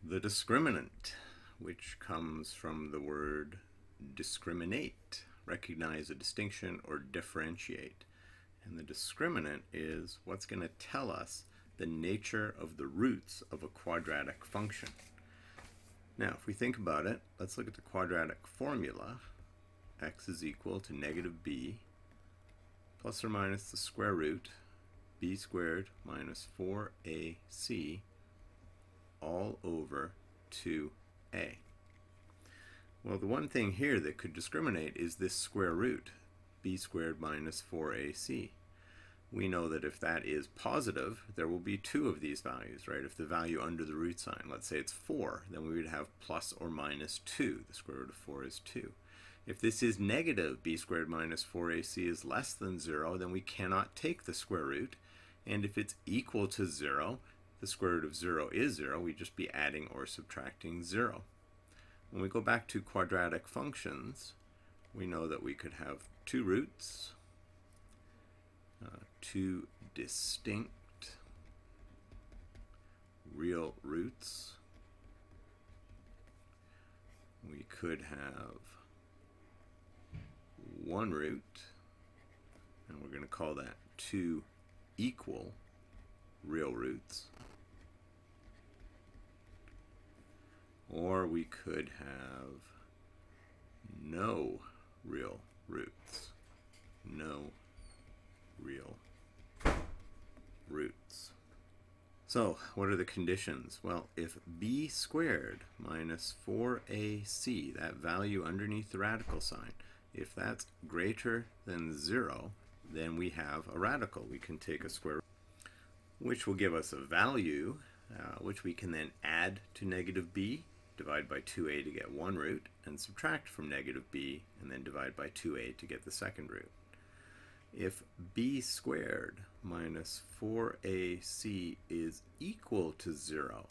the discriminant, which comes from the word discriminate, recognize a distinction or differentiate. And the discriminant is what's going to tell us the nature of the roots of a quadratic function. Now, if we think about it, let's look at the quadratic formula. X is equal to negative b plus or minus the square root b squared minus 4ac all over 2a. Well, the one thing here that could discriminate is this square root, b squared minus 4ac. We know that if that is positive, there will be two of these values, right? If the value under the root sign, let's say it's 4, then we would have plus or minus 2. The square root of 4 is 2. If this is negative, b squared minus 4ac is less than 0, then we cannot take the square root. And if it's equal to 0, the square root of 0 is 0. We'd just be adding or subtracting 0. When we go back to quadratic functions, we know that we could have two roots, two distinct real roots. We could have one root, and we're going to call that two equal real roots. Or we could have no real roots. No real roots. So, what are the conditions? Well, if b squared minus 4ac, that value underneath the radical sign, if that's greater than 0, then we have a radical. We can take a square root, which will give us a value, which we can then add to negative b, divide by 2a to get one root, and subtract from negative b, and then divide by 2a to get the second root. If b squared minus 4ac is equal to 0,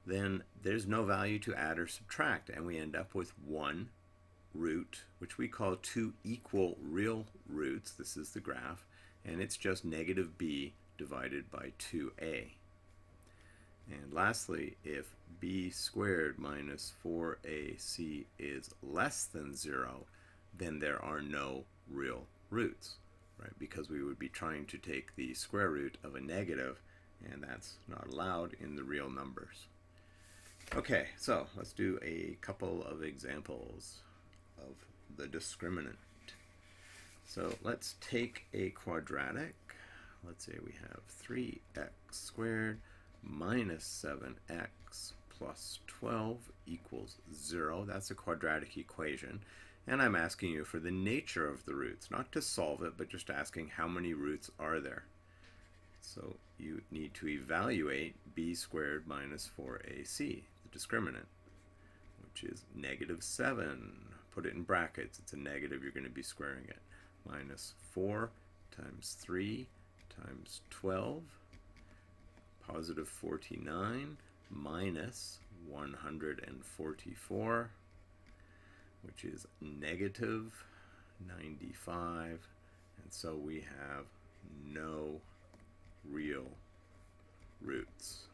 then there's no value to add or subtract, and we end up with one root, which we call two equal real roots. This is the graph, and it's just negative b divided by 2a. And lastly, if b squared minus 4ac is less than 0, then there are no real roots, right? Because we would be trying to take the square root of a negative, and that's not allowed in the real numbers. Okay, so let's do a couple of examples of the discriminant. So let's take a quadratic. Let's say we have 3x squared minus 7x plus 12 equals 0. That's a quadratic equation. And I'm asking you for the nature of the roots, not to solve it, but just asking how many roots are there. So you need to evaluate b squared minus 4ac, the discriminant, which is negative 7. Put it in brackets. It's a negative. You're going to be squaring it. Minus 4 times 3 times 12, positive 49, minus 144, which is negative 95, and so we have no real roots.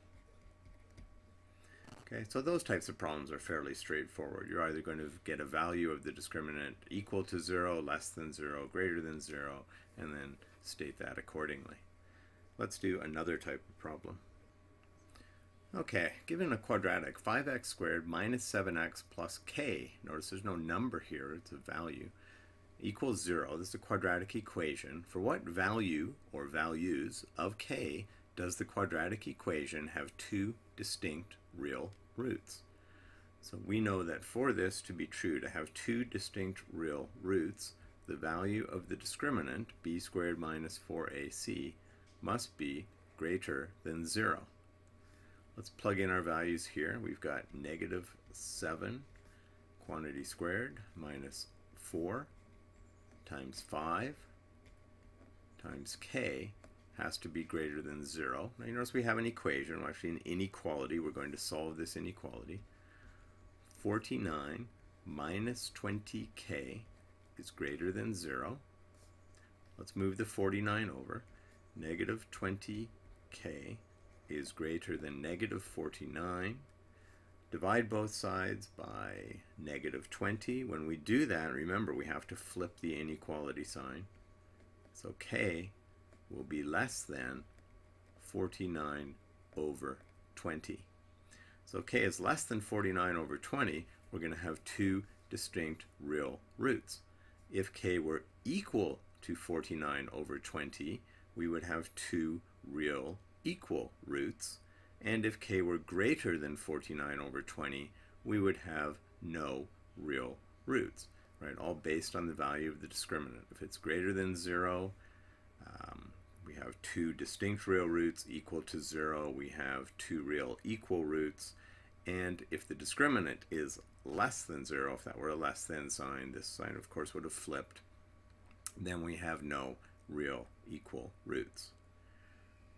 Okay, so those types of problems are fairly straightforward. You're either going to get a value of the discriminant equal to 0, less than 0, greater than 0, and then state that accordingly. Let's do another type of problem. Okay, given a quadratic 5x squared minus 7x plus k, notice there's no number here, it's a value, equals 0. This is a quadratic equation. For what value or values of k does the quadratic equation have two distinct real roots? So we know that for this to be true, to have two distinct real roots, the value of the discriminant, b squared minus 4ac, must be greater than 0. Let's plug in our values here. We've got negative 7 quantity squared minus 4 times 5 times k has to be greater than 0. Now you notice we have an equation, we're actually an inequality. We're going to solve this inequality. 49 minus 20k is greater than 0. Let's move the 49 over. Negative 20k is greater than negative 49. Divide both sides by negative 20. When we do that, remember we have to flip the inequality sign. So k will be less than 49 over 20. So k is less than 49 over 20, we're going to have two distinct real roots. If k were equal to 49 over 20, we would have two real equal roots. And if k were greater than 49 over 20, we would have no real roots, right? All based on the value of the discriminant. If it's greater than 0, we have two distinct real roots equal to 0. We have two real equal roots. And if the discriminant is less than 0, if that were a less than sign, this sign of course would have flipped, then we have no real equal roots.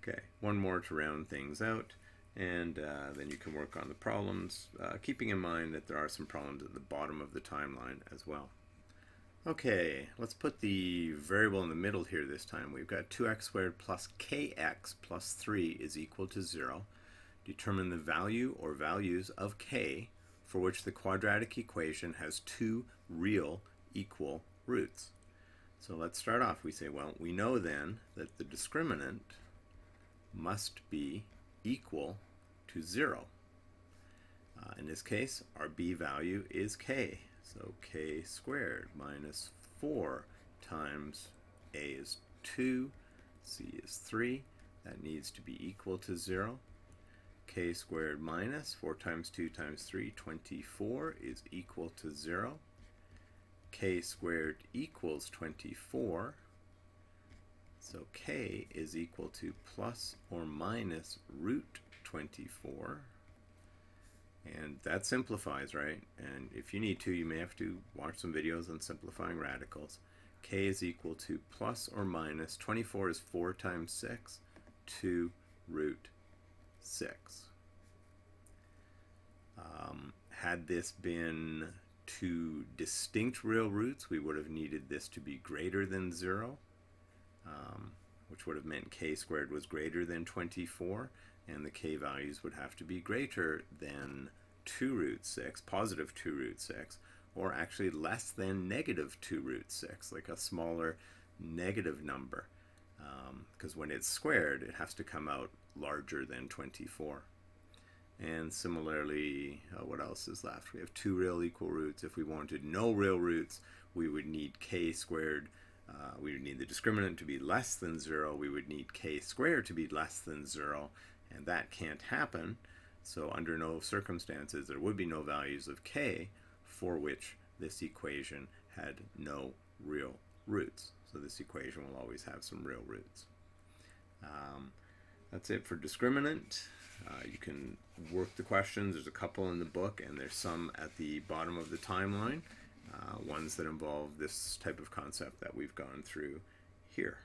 Okay, one more to round things out, and then you can work on the problems, keeping in mind that there are some problems at the bottom of the timeline as well. Okay, let's put the variable in the middle here this time. We've got 2x squared plus kx plus 3 is equal to 0. Determine the value or values of k for which the quadratic equation has two real equal roots. So let's start off. We say, well, we know then that the discriminant must be equal to 0. In this case, our b value is k. So k squared minus 4 times a is 2, c is 3. That needs to be equal to 0. K squared minus 4 times 2 times 3, 24, is equal to 0. K squared equals 24. So k is equal to plus or minus root 24. And that simplifies, right? And if you need to, you may have to watch some videos on simplifying radicals. K is equal to plus or minus 24 is 4 times 6, 2 root 6. Had this been two distinct real roots, we would have needed this to be greater than 0, which would have meant k squared was greater than 24, and the k values would have to be greater than 2 root 6, positive 2 root 6, or actually less than negative 2 root 6, like a smaller negative number, because when it's squared, it has to come out larger than 24. And similarly, what else is left? We have two real equal roots. If we wanted no real roots, we would need k squared. We would need the discriminant to be less than 0. We would need k squared to be less than 0, and that can't happen. So under no circumstances, there would be no values of k for which this equation had no real roots. So this equation will always have some real roots. That's it for discriminant. You can work the questions. There's a couple in the book, and there's some at the bottom of the timeline, ones that involve this type of concept that we've gone through here.